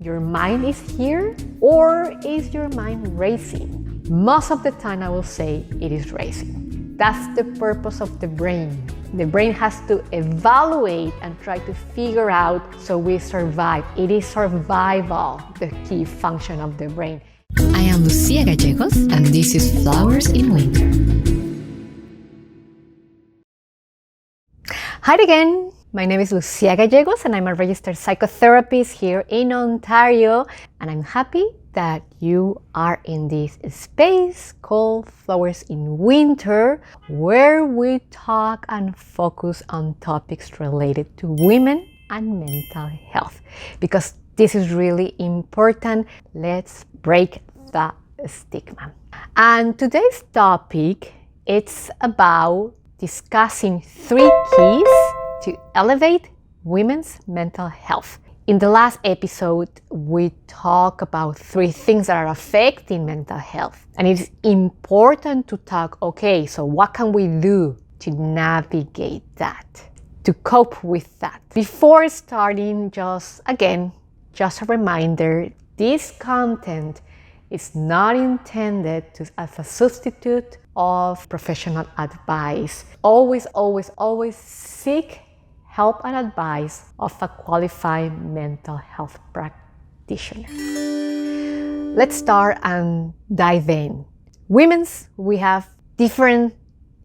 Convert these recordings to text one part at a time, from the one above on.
Your mind is here, or is your mind racing? Most of the time I will say it is racing. That's the purpose of the brain. The brain has to evaluate and try to figure out so we survive. It is survival, the key function of the brain. I am Lucia Gallegos, and this is Flowers in Winter. Hi again. My name is Lucia Gallegos, and I'm a registered psychotherapist here in Ontario. And I'm happy that you are in this space called Flowers in Winter, where we talk and focus on topics related to women and mental health. Because this is really important. Let's break the stigma. And today's topic, it's about discussing 3 keys to elevate women's mental health. In the last episode, we talked about 3 things that are affecting mental health. And it's important to talk, okay, so what can we do to navigate that, to cope with that? Before starting, just a reminder, this content is not intended as a substitute of professional advice. Always seek help and advice of a qualified mental health practitioner. Let's start and dive in. We have different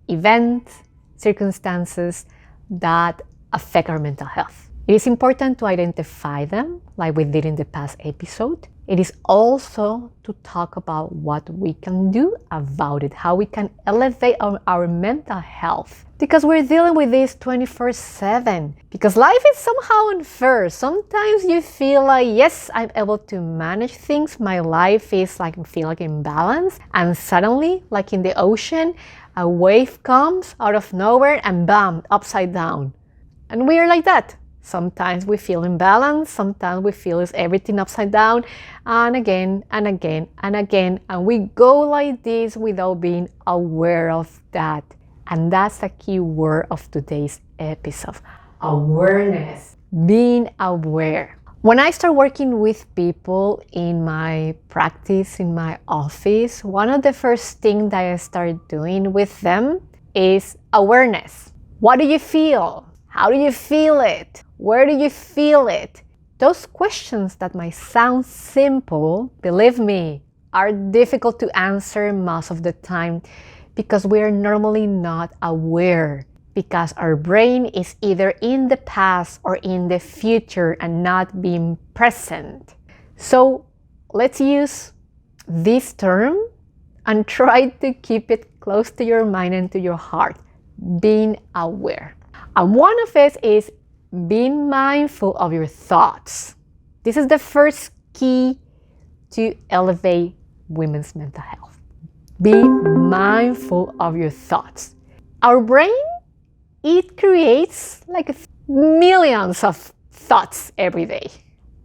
events, circumstances that affect our mental health. It is important to identify them, like we did in the past episode. It is also to talk about what we can do about it, how we can elevate our mental health. Because we're dealing with this 24/7. Because life is somehow unfair. Sometimes you feel like, yes, I'm able to manage things. My life is feel like in balance. And suddenly, like in the ocean, a wave comes out of nowhere and bam, upside down. And we are like that. Sometimes we feel imbalanced, sometimes we feel it's everything upside down, and again, and again, and again. And we go like this without being aware of that. And that's the key word of today's episode. Awareness. Being aware. When I start working with people in my practice, in my office, one of the first things that I start doing with them is awareness. What do you feel? How do you feel it? Where do you feel it? Those questions that might sound simple, believe me, are difficult to answer most of the time because we are normally not aware, because our brain is either in the past or in the future and not being present. So let's use this term and try to keep it close to your mind and to your heart, being aware. And one of it is being mindful of your thoughts. This is the first key to elevate women's mental health. Be mindful of your thoughts. Our brain, it creates millions of thoughts every day.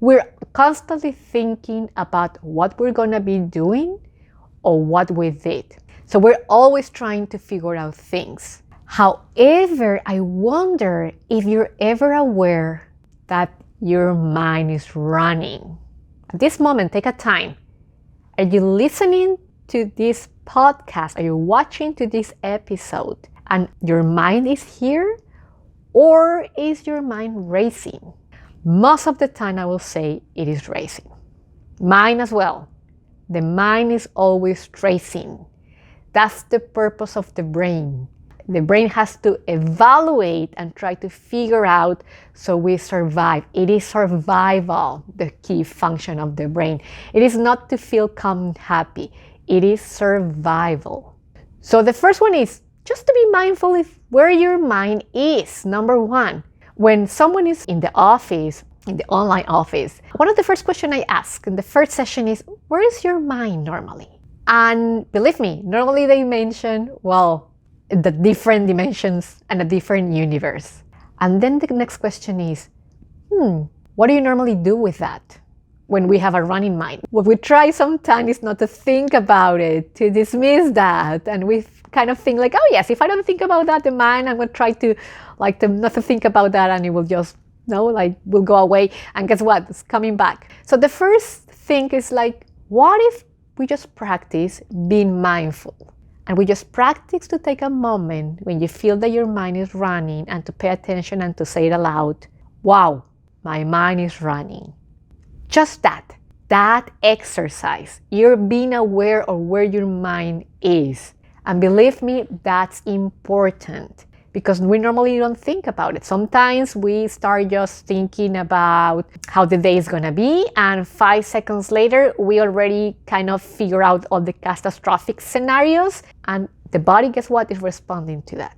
We're constantly thinking about what we're gonna be doing or what we did. So we're always trying to figure out things. However, I wonder if you're ever aware that your mind is running. At this moment, take a time. Are you listening to this podcast? Are you watching to this episode? And your mind is here? Or is your mind racing? Most of the time, I will say it is racing. Mine as well. The mind is always racing. That's the purpose of the brain. The brain has to evaluate and try to figure out so we survive. It is survival, the key function of the brain. It is not to feel calm and happy. It is survival. So the first one is just to be mindful of where your mind is. Number 1, when someone is in the office, in the online office, one of the first questions I ask in the first session is, where is your mind normally? And believe me, normally they mention, the different dimensions and a different universe. And then the next question is, what do you normally do with that when we have a running mind? What we try sometimes is not to think about it, to dismiss that. And we kind of think oh yes, if I don't think about that, the mind, I'm going to try to not to think about that, and it will just No, like will go away, and guess what? It's coming back. So the first thing is like, what if we just practice being mindful? And we just practice to take a moment when you feel that your mind is running and to pay attention and to say it aloud. Wow, my mind is running. Just that exercise. You're being aware of where your mind is. And believe me, that's important because we normally don't think about it. Sometimes we start just thinking about how the day is gonna be, and 5 seconds later, we already kind of figure out all the catastrophic scenarios, and the body, guess what, is responding to that.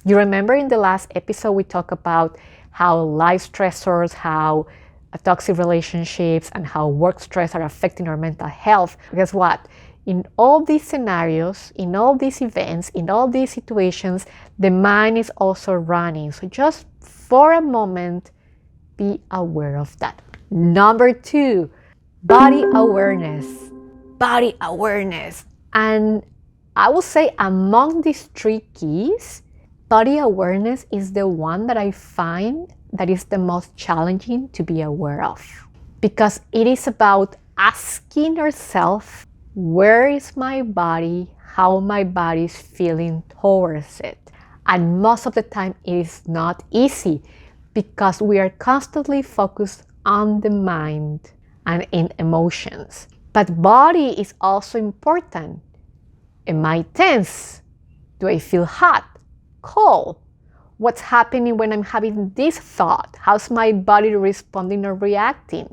You remember in the last episode, we talked about how life stressors, how toxic relationships, and how work stress are affecting our mental health. Guess what? In all these scenarios, in all these events, in all these situations, the mind is also running. So just for a moment, be aware of that. Number 2, body awareness. Body awareness. And I will say among these 3 keys, body awareness is the one that I find that is the most challenging to be aware of. Because it is about asking ourselves, where is my body? How my body is feeling towards it? And most of the time it is not easy because we are constantly focused on the mind and in emotions. But body is also important. Am I tense? Do I feel hot? Cold? What's happening when I'm having this thought? How's my body responding or reacting?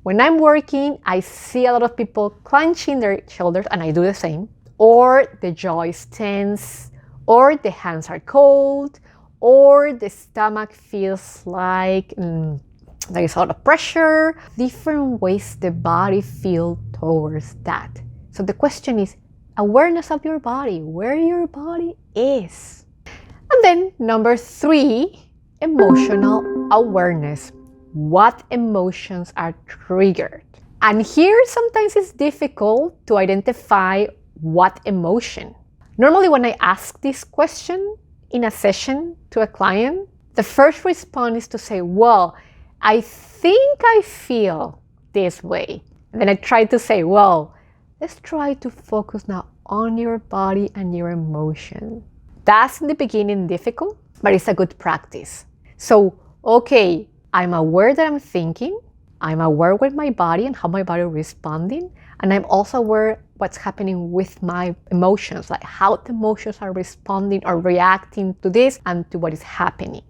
When I'm working, I see a lot of people clenching their shoulders, and I do the same. Or the jaw is tense, or the hands are cold, or the stomach feels like there is a lot of pressure. Different ways the body feels towards that. So the question is awareness of your body, where your body is. And then number 3, emotional awareness. What emotions are triggered? And here sometimes it's difficult to identify what emotion. Normally when I ask this question in a session to a client, the first response is to say, well, I think I feel this way. And then I try to say, well, let's try to focus now on your body and your emotion. That's in the beginning difficult, but it's a good practice. So, okay, I'm aware that I'm thinking, I'm aware with my body and how my body is responding, and I'm also aware what's happening with my emotions, like how the emotions are responding or reacting to this and to what is happening.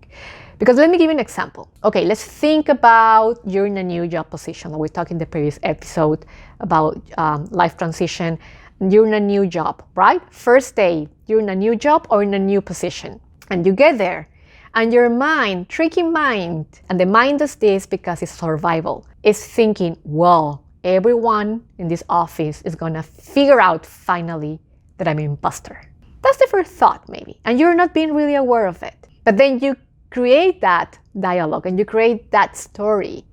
Because let me give you an example. Okay, let's think about you're in a new job position. We talked in the previous episode about life transition. You're in a new job, right? First day, you're in a new job or in a new position. And you get there. And your mind, tricky mind, and the mind does this because it's survival, is thinking, well, everyone in this office is gonna figure out finally that I'm an imposter. That's the first thought maybe, and you're not being really aware of it. But then you create that dialogue and you create that story.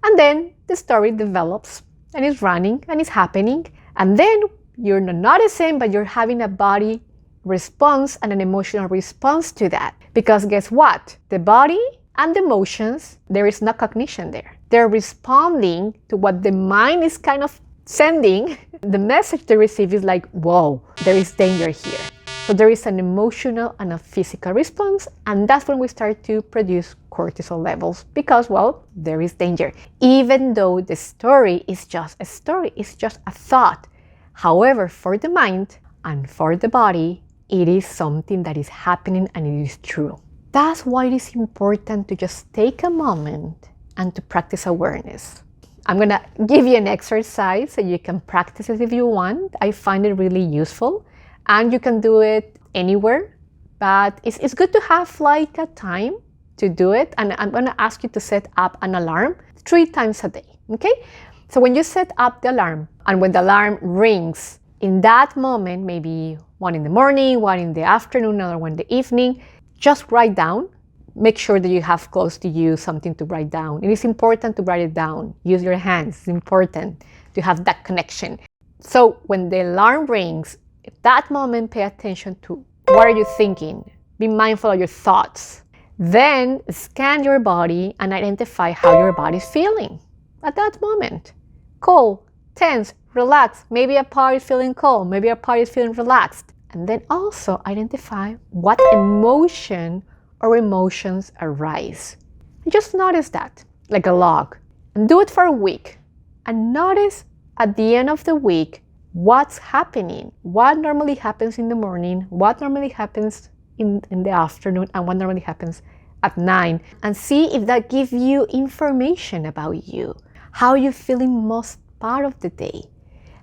And then the story develops and it's running and it's happening. And then you're not noticing, but you're having a body response and an emotional response to that. Because guess what? The body and the emotions, there is no cognition there. They're responding to what the mind is kind of sending. The message they receive is like, whoa, there is danger here. So there is an emotional and a physical response, and that's when we start to produce cortisol levels because, well, there is danger. Even though the story is just a story, it's just a thought. However, for the mind and for the body, it is something that is happening and it is true. That's why it is important to just take a moment and to practice awareness. I'm gonna give you an exercise so you can practice it if you want. I find it really useful and you can do it anywhere, but it's good to have like a time to do it. And I'm gonna ask you to set up an alarm 3 times a day, okay? So when you set up the alarm and when the alarm rings, in that moment, maybe one in the morning, one in the afternoon, another one in the evening, just write down. Make sure that you have close to you something to write down. It is important to write it down. Use your hands. It's important to have that connection. So when the alarm rings, at that moment, pay attention to what are you thinking. Be mindful of your thoughts. Then scan your body and identify how your body's feeling at that moment. Cold, tense, relaxed. Maybe a part is feeling cold, maybe a part is feeling relaxed. And then also identify what emotion or emotions arise. And just notice that, like a log. And do it for a week. And notice at the end of the week what's happening. What normally happens in the morning, what normally happens in the afternoon, and what normally happens at night. And see if that gives you information about you. How are you feeling most part of the day?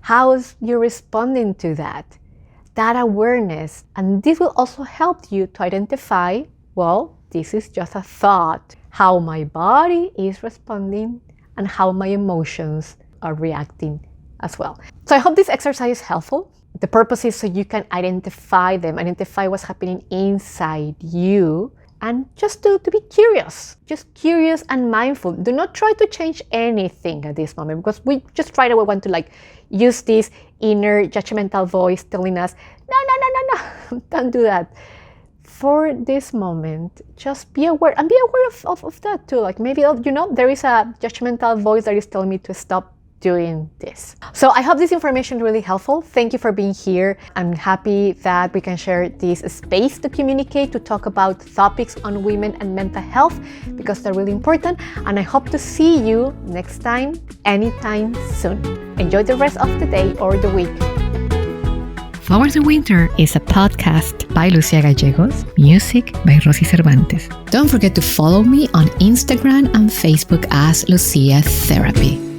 How is you responding to that? That awareness. And this will also help you to identify, well, this is just a thought. How my body is responding and how my emotions are reacting as well. So I hope this exercise is helpful. The purpose is so you can identify them, identify what's happening inside you, and just to be curious, just curious and mindful. Do not try to change anything at this moment, because we just right away want to use this inner judgmental voice telling us, no, don't do that. For this moment, just be aware, and be aware of that too. Maybe, there is a judgmental voice that is telling me to stop doing this. So I hope this information is really helpful. Thank you for being here. I'm happy that we can share this space to communicate, to talk about topics on women and mental health, because they're really important. And I hope to see you next time, anytime soon. Enjoy the rest of the day or the week. Flowers in Winter is a podcast by Lucia Gallegos, music by Rosy Cervantes. Don't forget to follow me on Instagram and Facebook as Lucia Therapy.